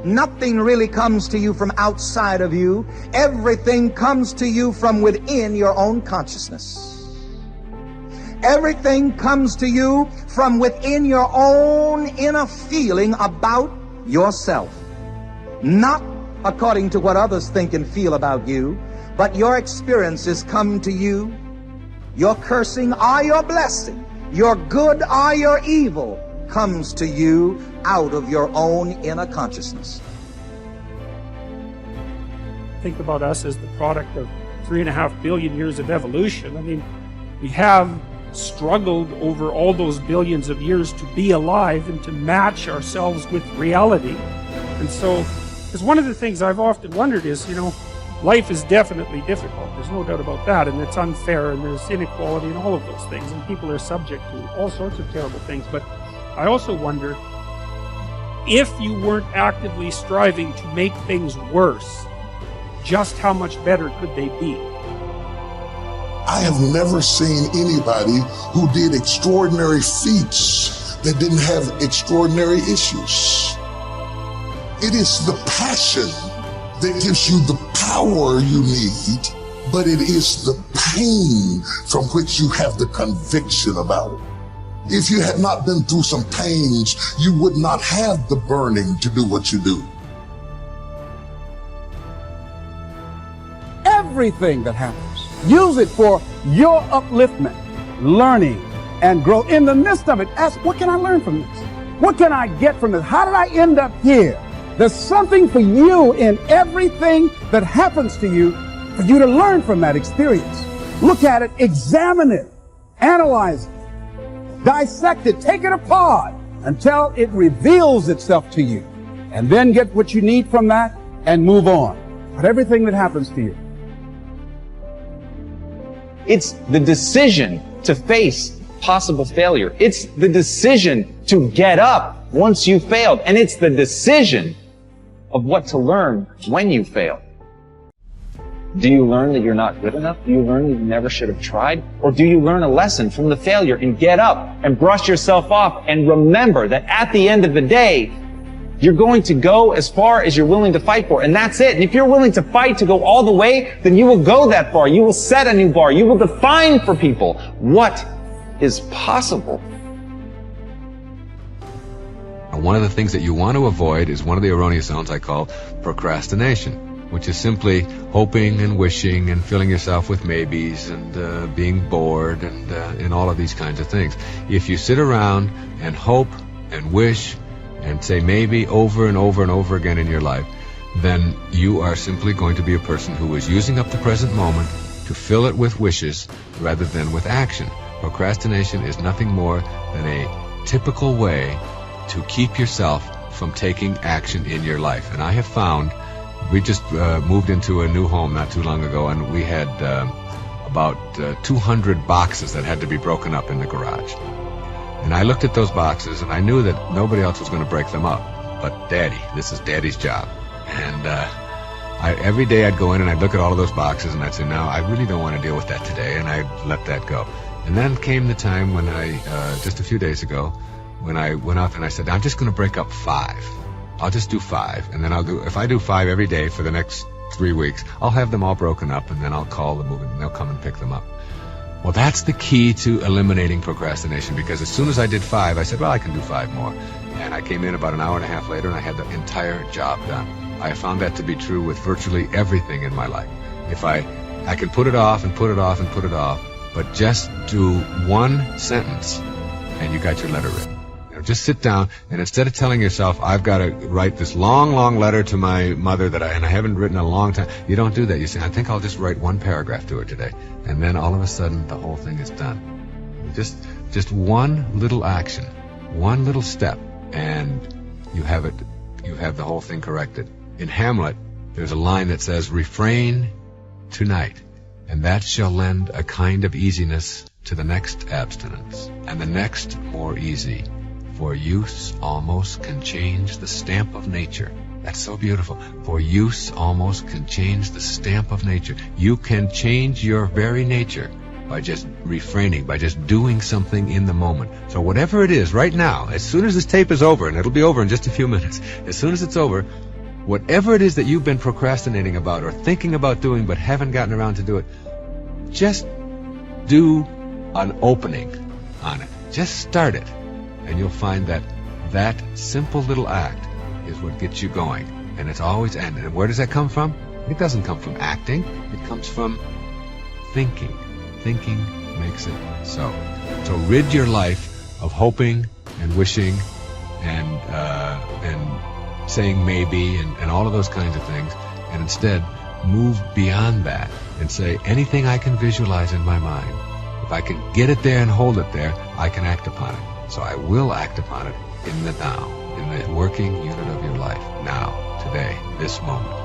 Nothing really comes to you from outside of you. Everything comes to you from within your own consciousness. Everything comes to you from within your own inner feeling about yourself. Not according to what others think and feel about you, but your experiences come to you. Your cursing or your blessing, your good or your evil, comes to you out of your own inner consciousness. Think about us as the product of 3.5 billion years of evolution. I mean, we have struggled over all those billions of years to be alive and to match ourselves with reality. And so, because one of the things I've often wondered is, life is definitely difficult. There's no doubt about that. And it's unfair, and there's inequality and all of those things. And people are subject to all sorts of terrible things. But I also wonder, if you weren't actively striving to make things worse, just how much better could they be? I have never seen anybody who did extraordinary feats that didn't have extraordinary issues. It is the passion that gives you the power you need, but it is the pain from which you have the conviction about it. If you had not been through some pains, you would not have the burning to do what you do. Everything that happens, use it for your upliftment, learning, and growth. In the midst of it, ask, what can I learn from this? What can I get from this? How did I end up here? There's something for you in everything that happens to you for you to learn from that experience. Look at it, examine it, analyze it, dissect it, take it apart until it reveals itself to you. And then get what you need from that and move on. But everything that happens to you. It's the decision to face possible failure. It's the decision to get up once you failed. And it's the decision of what to learn when you fail. Do you learn that you're not good enough? Do you learn that you never should have tried? Or do you learn a lesson from the failure and get up and brush yourself off and remember that at the end of the day, you're going to go as far as you're willing to fight for, and that's it. And if you're willing to fight to go all the way, then you will go that far. You will set a new bar. You will define for people what is possible. One of the things that you want to avoid is one of the erroneous zones I call procrastination, which is simply hoping and wishing and filling yourself with maybes and being bored and all of these kinds of things. If you sit around and hope and wish and say maybe over and over and over again in your life, then you are simply going to be a person who is using up the present moment to fill it with wishes rather than with action. Procrastination is nothing more than a typical way to keep yourself from taking action in your life. And I have found, we just moved into a new home not too long ago, and we had about 200 boxes that had to be broken up in the garage. And I looked at those boxes, and I knew that nobody else was going to break them up. But Daddy, this is Daddy's job. And every day I'd go in and I'd look at all of those boxes, and I'd say, no, I really don't want to deal with that today, and I'd let that go. And then came the time when just a few days ago, when I went out and I said, I'm just going to break up 5. I'll just do 5, and then if I do 5 every day for the next 3 weeks, I'll have them all broken up, and then I'll call the movement, and they'll come and pick them up. Well, that's the key to eliminating procrastination, because as soon as I did 5, I said, well, I can do 5 more. And I came in about an hour and a half later, and I had the entire job done. I found that to be true with virtually everything in my life. If I can put it off and put it off and put it off, but just do one sentence, and you got your letter written. Just sit down, and instead of telling yourself, I've got to write this long, long letter to my mother that I haven't written in a long time, you don't do that. You say, I think I'll just write 1 paragraph to her today. And then all of a sudden, the whole thing is done. Just one little action, one little step, and you have the whole thing corrected. In Hamlet, there's a line that says, refrain tonight, and that shall lend a kind of easiness to the next abstinence, and the next more easy. For use almost can change the stamp of nature. That's so beautiful. For use almost can change the stamp of nature. You can change your very nature by just refraining, by just doing something in the moment. So whatever it is right now, as soon as this tape is over, and it'll be over in just a few minutes, as soon as it's over, whatever it is that you've been procrastinating about or thinking about doing but haven't gotten around to do it, just do an opening on it. Just start it. And you'll find that that simple little act is what gets you going. And it's always ended. And where does that come from? It doesn't come from acting. It comes from thinking. Thinking makes it so. So rid your life of hoping and wishing and saying maybe and all of those kinds of things. And instead, move beyond that and say, anything I can visualize in my mind, if I can get it there and hold it there, I can act upon it. So I will act upon it in the now, in the working unit of your life, now, today, this moment.